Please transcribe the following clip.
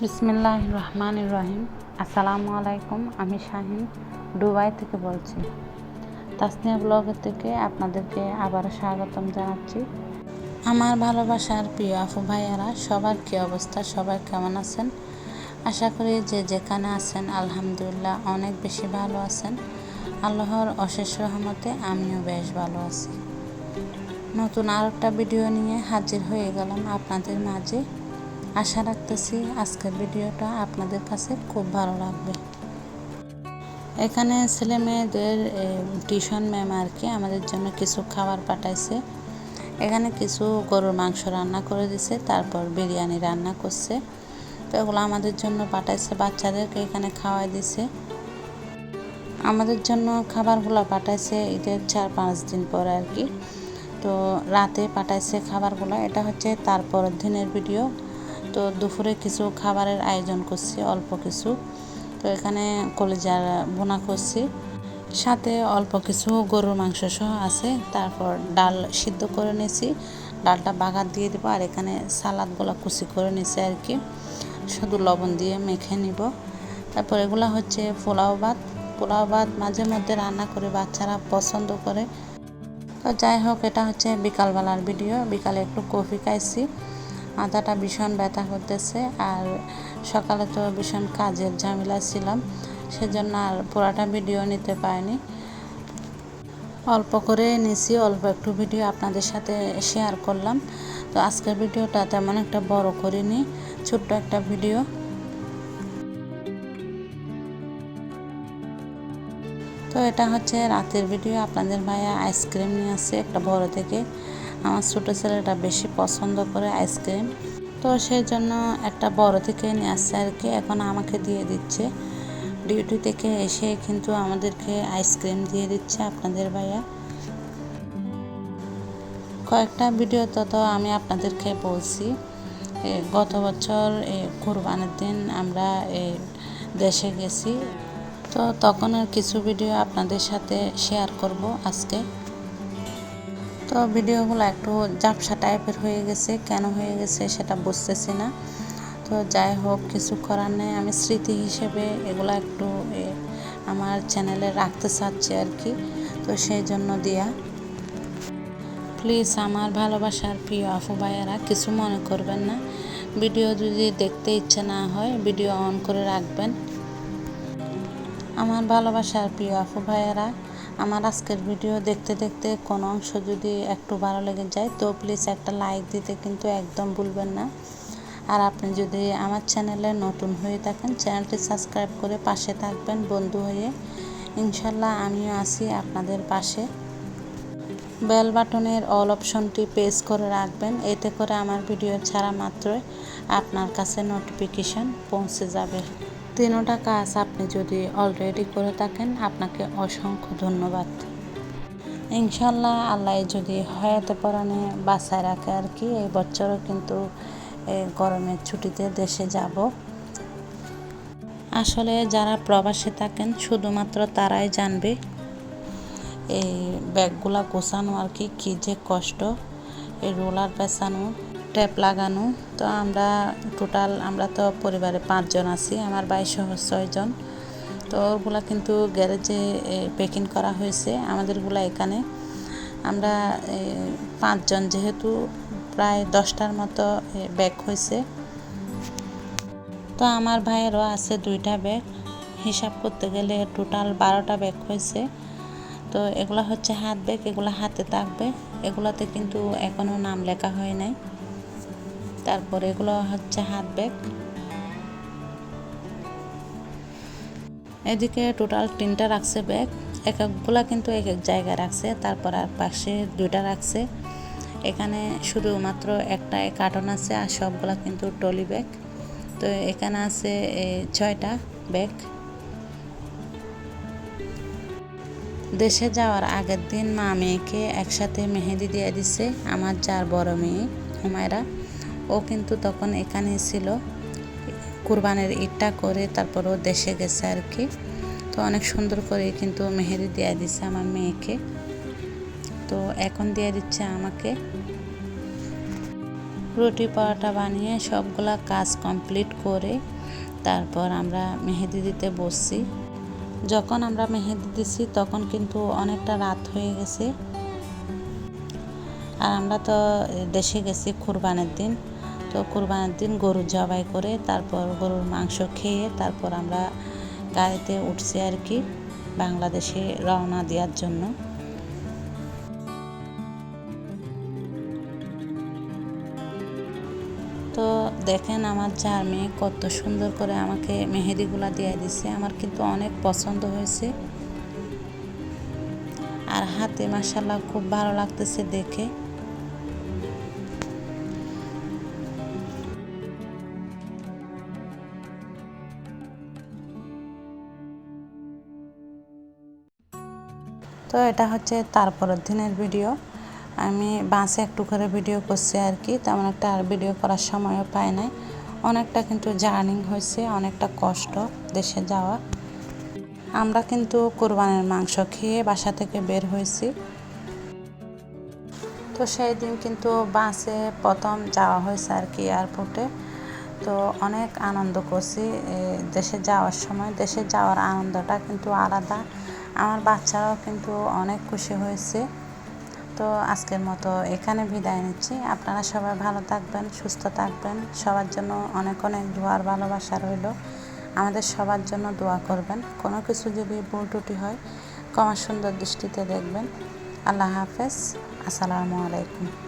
বিসমিল্লাহির রহমানির রহিম। আসসালামু আলাইকুম। আমি শাহিন দুবাই থেকে বলছি। তাসনিয়া ব্লগের থেকে আপনাদেরকে আবারও স্বাগতম জানাচ্ছি। আমার ভালোবাসার প্রিয় আপু ভাইয়ারা, সবার কী অবস্থা, সবাই কেমন আছেন? আশা করি যে যেখানে আছেন আলহামদুলিল্লাহ অনেক বেশি ভালো আছেন। আল্লাহর অশেষ রহমতে আমিও বেশ ভালো আছি। নতুন আর একটা ভিডিও নিয়ে হাজির হয়ে গেলাম আপনাদের মাঝে। আশা রাখতেছি আজকের ভিডিওটা আপনাদের কাছে খুব ভালো লাগবে। এখানে ছেলে মেয়েদের টিউশন ম্যাম আর কি আমাদের জন্য কিছু খাবার পাঠাইছে। এখানে কিছু গরুর মাংস রান্না করে দিছে, তারপর বিরিয়ানি রান্না করছে। তো এগুলো আমাদের জন্য পাঠাইছে, বাচ্চাদেরকে এখানে খাওয়াই দিছে। আমাদের জন্য খাবারগুলো পাঠাইছে ঈদের 4-5 দিন পরে আর কি। তো রাতে পাঠাইছে খাবারগুলো। এটা হচ্ছে তারপরের দিনের ভিডিও। তো দুপুরে কিছু খাবারের আয়োজন করছি, অল্প কিছু। তো এখানে কলিজার বোনা করছি, সাথে অল্প কিছু গরুর মাংস সহ আছে। তারপর ডাল সিদ্ধ করে নিয়েছি, ডালটা বাগার দিয়ে দেবো। আর এখানে সালাদগুলো কুচি করে নিয়েছি আর কি, শুধু লবণ দিয়ে মেখে নিব। তারপর এগুলো হচ্ছে পোলাও ভাত মাঝে মধ্যে রান্না করে, বাচ্চারা পছন্দ করে। তো যাই হোক, এটা হচ্ছে বিকালবেলার ভিডিও। বিকালে একটু কফি খাইছি, মাথাটা ভীষণ ব্যথা করতেছে। আর সকালে তো ভীষণ কাজের ঝামেলা ছিলাম, সেজন্য আর পুরাটা ভিডিও নিতে পারিনি। অল্প করে নিয়েছি, অল্প একটু ভিডিও আপনাদের সাথে শেয়ার করলাম। তো আজকের ভিডিওটা তেমন একটা বড় করিনি, ছোট্ট একটা ভিডিও। তো এটা হচ্ছে রাতের ভিডিও। আপনাদের ভাইয়া আইসক্রিম নিয়ে আসছে একটা বড় থেকে। আমার ছোটো ছেলেটা বেশি পছন্দ করে আইসক্রিম, তো সেই জন্য একটা বড় থেকে নিয়ে আসছে আর কি। এখন আমাকে দিয়ে দিচ্ছে, ডিউটি থেকে এসে কিন্তু আমাদেরকে আইসক্রিম দিয়ে দিচ্ছে আপনাদের ভাইয়া। কয়েকটা ভিডিওতে তো আমি আপনাদেরকে বলছি, গত বছর কুরবানির দিন আমরা দেশে গেছি। তো তখনের কিছু ভিডিও আপনাদের সাথে শেয়ার করব আজকে। তো ভিডিওগুলো একটু ঝাপসা টাইপের হয়ে গেছে, কেন হয়ে গেছে সেটা বুঝতেছি না। তো যাই হোক, কিছু করার নেই। আমি স্মৃতি হিসেবে এগুলো একটু আমার চ্যানেলে রাখতে চাচ্ছি আর কি। তো সেই জন্য দিয়া। প্লিজ আমার ভালোবাসার প্রিয় আপু ভাইয়ারা কিছু মনে করবেন না। ভিডিও যদি দেখতে ইচ্ছে না হয় ভিডিও অন করে রাখবেন। আমার ভালোবাসার প্রিয় আপু ভাইয়ারা, আমার আজকের ভিডিও দেখতে দেখতে কোনো অংশ যদি একটু ভালো লেগে যায় তো প্লিজ একটা লাইক দিতে কিন্তু একদম ভুলবেন না। আর আপনি যদি আমার চ্যানেলে নতুন হয়ে থাকেন, চ্যানেলটি সাবস্ক্রাইব করে পাশে থাকবেন বন্ধু হয়ে। ইনশাল্লাহ আমিও আছি আপনাদের পাশে। বেল বাটনের অল অপশনটি প্রেস করে রাখবেন, এতে করে আমার ভিডিও ছাড়া মাত্রই আপনার কাছে নোটিফিকেশন পৌঁছে যাবে। তিনোটা কাজ আপনি যদি অলরেডি করে থাকেন আপনাকে অসংখ্য ধন্যবাদ। ইনশাল্লাহ আল্লাহ যদি হয়াতে পরাণে বাঁচায় রাখে আর কি, এই বছরও কিন্তু গরমের ছুটিতে দেশে যাব। আসলে যারা প্রবাসে থাকেন শুধুমাত্র তারাই জানবে এই ব্যাগগুলা গোছানো আর কি কী যে কষ্ট। এই রোলার পেঁচানো, ট্যাপ লাগানো। তো আমরা তো পরিবারে 5 জন আছি, আমার ভাই সহ 6 জন। তো ওগুলা কিন্তু গ্যারেজে প্যাকিং করা হয়েছে, আমাদেরগুলা এখানে। আমরা 5 জন যেহেতু প্রায় 10টার মতো ব্যাগ হয়েছে। তো আমার ভাইয়েরও আছে 2টা ব্যাগ, হিসাব করতে গেলে টোটাল 12টা ব্যাগ হয়েছে। তো এগুলো হচ্ছে হাত ব্যাগ, এগুলো হাতে থাকবে। এগুলোতে কিন্তু এখনও নাম লেখা হয় নাই। তারপর এগুলো হচ্ছে হাত ব্যাগ। এদিকে টোটাল 3টা রাখছে ব্যাগ, একগুলা কিন্তু এক এক জায়গায় রাখছে। তারপর আর পাশে 2টা রাখছে। এখানে শুধুমাত্র একটা কার্টন আছে, আর সবগুলা কিন্তু ট্রলি ব্যাগ। তো এখানে আছে 6টা ব্যাগ। দেশে যাওয়ার আগের দিন মা মেয়েকে একসাথে মেহেদি দিয়ে দিছে। আমার যার বড় মেয়ে হুমায়রা, ও কিন্তু তখন এখানেই ছিল। কুরবানের ঈদটা করে তারপর ও দেশে গেছে আর কি। তো অনেক সুন্দর করে কিন্তু মেহেদি দিয়ে দিছে আমার মেয়েকে। তো এখন দিয়ে দিচ্ছে আমাকে। রুটি পরোটা বানিয়ে সবগুলা কাজ কমপ্লিট করে তারপর আমরা মেহেদি দিতে বসছি। যখন আমরা মেহেদি দিছি তখন কিন্তু অনেকটা রাত হয়ে গেছে। আর আমরা তো দেশে গেছি কুরবানির দিন, তো কুরবানির দিন গরু জবাই করে তারপর গরুর মাংস খেয়ে তারপর আমরা গাড়িতে উঠছি আর কি, বাংলাদেশে রওনা দেওয়ার জন্য। তো দেখেন আমার জার মেয়ে কত সুন্দর করে আমাকে মেহেদিগুলা দিয়ে দিছে, আমার কিন্তু অনেক পছন্দ হয়েছে। আর হাতে মাশাআল্লাহ খুব ভালো লাগতেছে দেখে। তো এটা হচ্ছে তারপরের দিনের ভিডিও। আমি বাসে একটু করে ভিডিও করছি আর কি, তেমন একটা আর ভিডিও করার সময়ও পাই নাই। অনেকটা কিন্তু জার্নি হয়েছে, অনেকটা কষ্ট দেশে যাওয়া। আমরা কিন্তু কোরবানির মাংস খেয়ে বাসা থেকে বের হয়েছি। তো সেই দিন কিন্তু বাসে প্রথম যাওয়া হয়েছে আর কি এয়ারপোর্টে। তো অনেক আনন্দ করছি দেশে যাওয়ার সময়। দেশে যাওয়ার আনন্দটা কিন্তু আলাদা। আমার বাচ্চারাও কিন্তু অনেক খুশি হয়েছে। তো আজকের মতো এখানে বিদায় নিচ্ছি। আপনারা সবাই ভালো থাকবেন, সুস্থ থাকবেন। সবার জন্য অনেক অনেক দোয়ার ভালোবাসা রইল। আমাদের সবার জন্য দোয়া করবেন। কোনো কিছু যদি ভুল ত্রুটি হয় ক্ষমা সুন্দর দৃষ্টিতে দেখবেন। আল্লাহ হাফেজ। আসসালামু আলাইকুম।